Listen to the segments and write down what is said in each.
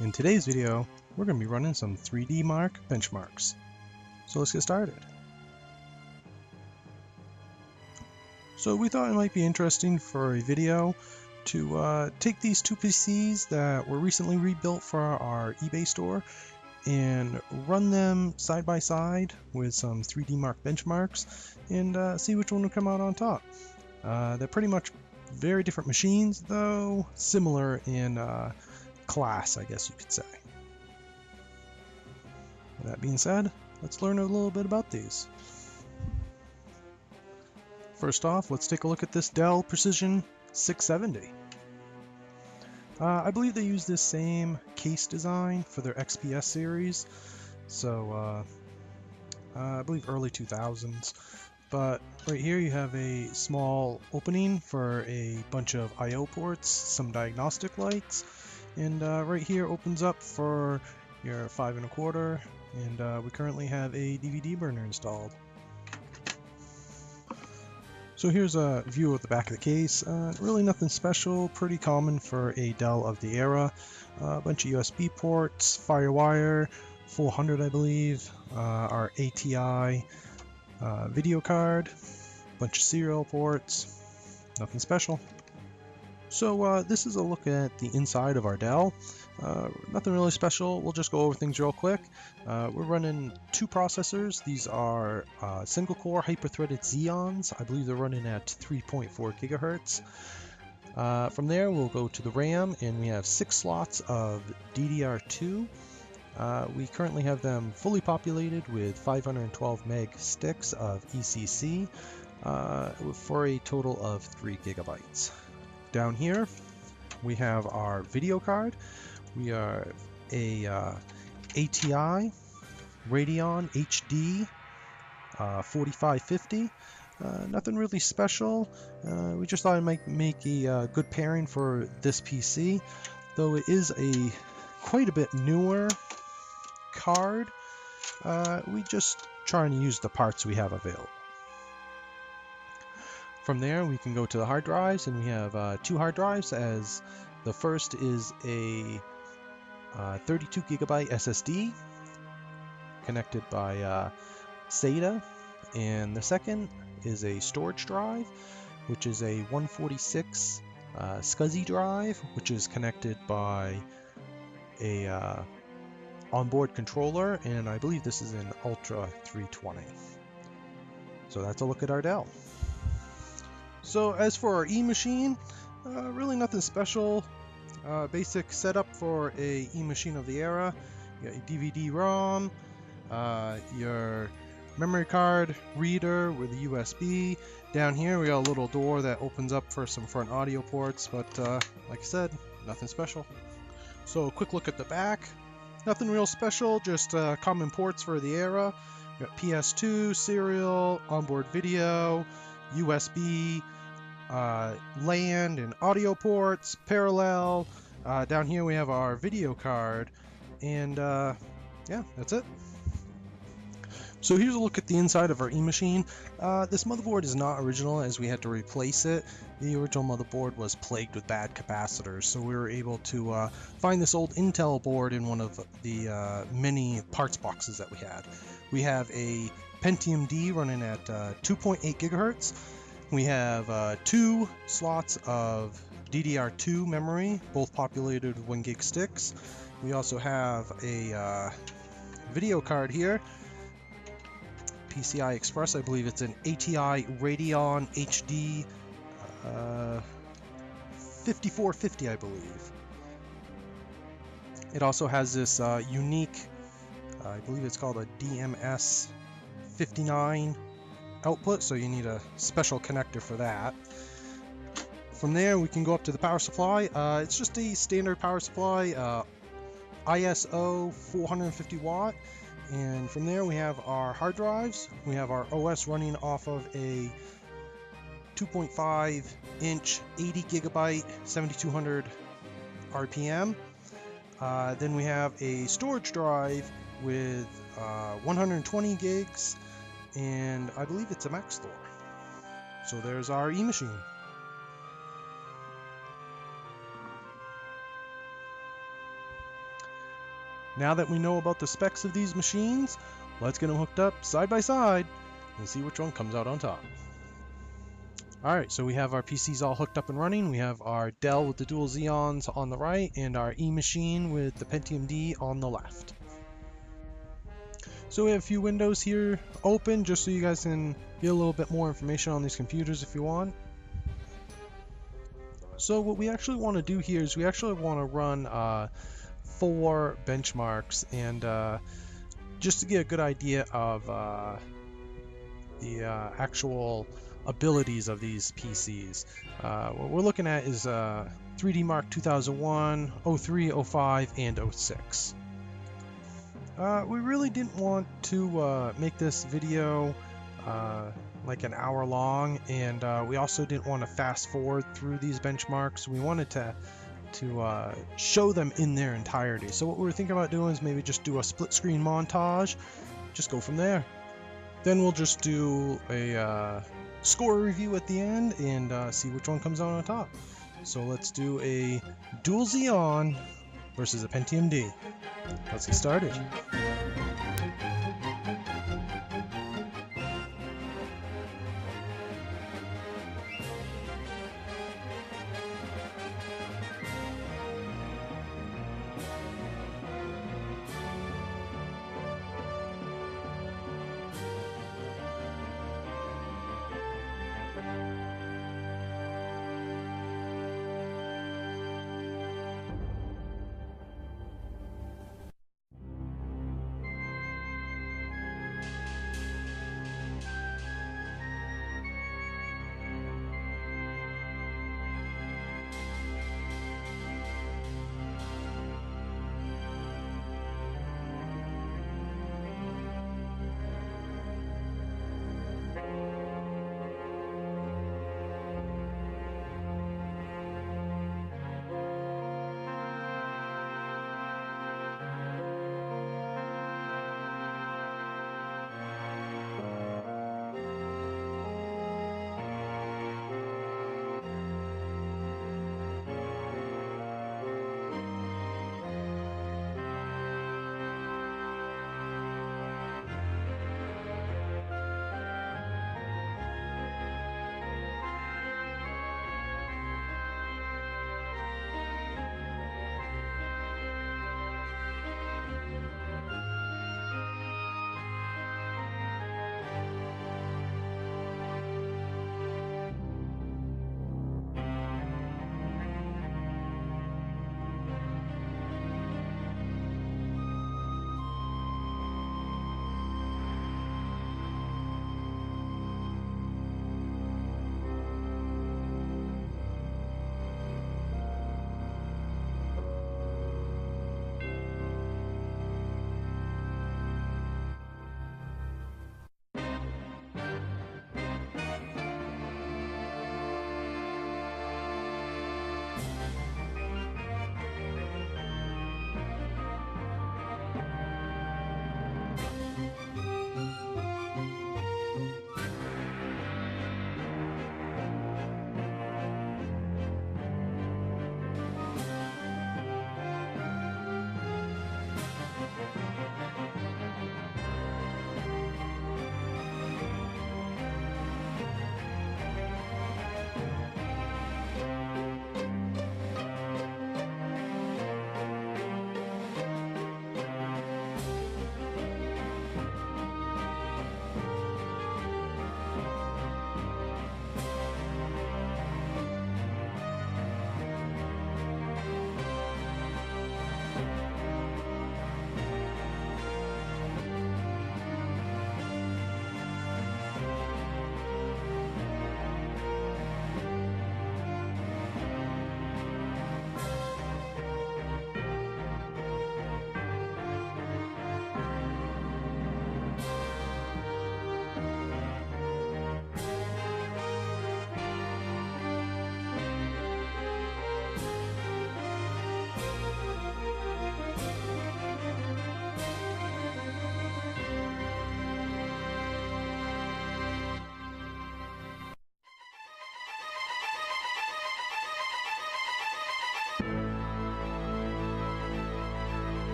In today's video, we're going to be running some 3DMark benchmarks. So let's get started. So we thought it might be interesting for a video to take these two PCs that were recently rebuilt for our eBay store and run them side by side with some 3DMark benchmarks and see which one will come out on top. They're pretty much very different machines, though similar in class, I guess you could say. With that being said, let's learn a little bit about these. First off, let's take a look at this Dell Precision 670. I believe they use this same case design for their XPS series, so I believe early 2000s. But right here you have a small opening for a bunch of I/O ports, some diagnostic lights, and right here opens up for your 5 1/4, and we currently have a DVD burner installed. So here's a view of the back of the case. Really nothing special, pretty common for a Dell of the era. A bunch of USB ports, FireWire, 400 I believe, our ATI video card, bunch of serial ports, nothing special. So this is a look at the inside of our Dell. Nothing really special, we'll just go over things real quick. We're running two processors. These are single core hyper-threaded Xeons. I believe they're running at 3.4 gigahertz. From there we'll go to the RAM, and we have 6 slots of DDR2. We currently have them fully populated with 512 meg sticks of ECC for a total of 3 gigabytes. Down here we have our video card. We are a ATI Radeon HD 4550. Nothing really special. We just thought it might make a good pairing for this PC, though it is a quite a bit newer card. We just trying to use the parts we have available. From there we can go to the hard drives, and we have 2 hard drives, as the first is a 32 gigabyte SSD connected by SATA, and the second is a storage drive, which is a 146 SCSI drive, which is connected by a onboard controller, and I believe this is an Ultra 320. So that's a look at our Dell. So as for our E-machine, really nothing special. Basic setup for a E-machine of the era. You got your DVD-ROM, your memory card reader with a USB. Down here we got a little door that opens up for some front audio ports, but like I said, nothing special. So a quick look at the back. Nothing real special, just common ports for the era. You got PS2, serial, onboard video, USB, LAN and audio ports, parallel. Down here we have our video card, and yeah, that's it. So here's a look at the inside of our E-machine. This motherboard is not original, as we had to replace it. The original motherboard was plagued with bad capacitors, so we were able to find this old Intel board in one of the many parts boxes that we had. We have a Pentium D running at 2.8 gigahertz. We have 2 slots of DDR2 memory, both populated with 1 gig sticks. We also have a video card here, PCI Express. I believe it's an ATI Radeon HD 5450, I believe. It also has this unique, I believe it's called a DMS 59 output, so you need a special connector for that. From there we can go up to the power supply. It's just a standard power supply, ISO 450 watt, and from there we have our hard drives. We have our OS running off of a 2.5 inch 80 gigabyte 7200 RPM. Then we have a storage drive with 120 gigs, and I believe it's a Mac store. So there's our E-machine. Now that we know about the specs of these machines, let's get them hooked up side by side and see which one comes out on top. Alright, so we have our PCs all hooked up and running. We have our Dell with the Dual Xeons on the right and our E-machine with the Pentium D on the left. So we have a few windows here open just so you guys can get a little bit more information on these computers if you want. So what we actually want to do here is we actually want to run 4 benchmarks, and just to get a good idea of the actual abilities of these PCs. What we're looking at is 3DMark 2001, 03, 05, and 06. We really didn't want to make this video like an hour long, and we also didn't want to fast forward through these benchmarks. We wanted to show them in their entirety. So what we were thinking about doing is maybe just do a split screen montage, just go from there. Then we'll just do a score review at the end and see which one comes out on top. So let's do a Dual Xeon versus a Pentium D. Let's get started.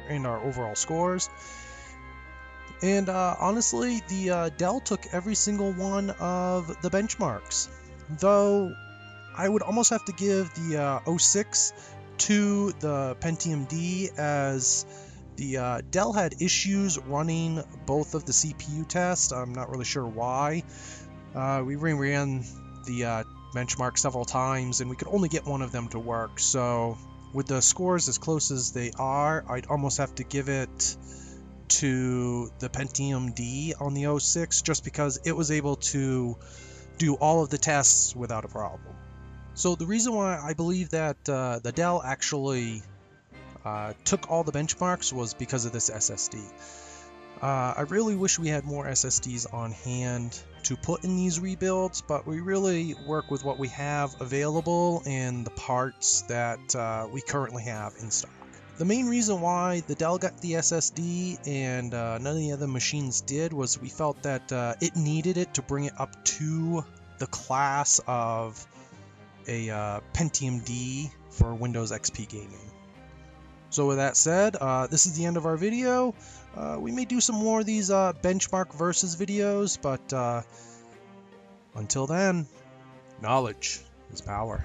And our overall scores. And honestly, the Dell took every single one of the benchmarks, though I would almost have to give the 06 to the Pentium D, as the Dell had issues running both of the CPU tests. I'm not really sure why. We ran the benchmark several times and we could only get one of them to work, so with the scores as close as they are, I'd almost have to give it to the Pentium D on the 06, just because it was able to do all of the tests without a problem. So the reason why I believe that the Dell actually took all the benchmarks was because of this SSD. I really wish we had more SSDs on hand to put in these rebuilds, but we really work with what we have available and the parts that we currently have in stock. The main reason why the Dell got the SSD and none of the other machines did was we felt that it needed it to bring it up to the class of a Pentium D for Windows XP gaming. So with that said, this is the end of our video. We may do some more of these benchmark versus videos, but until then, knowledge is power.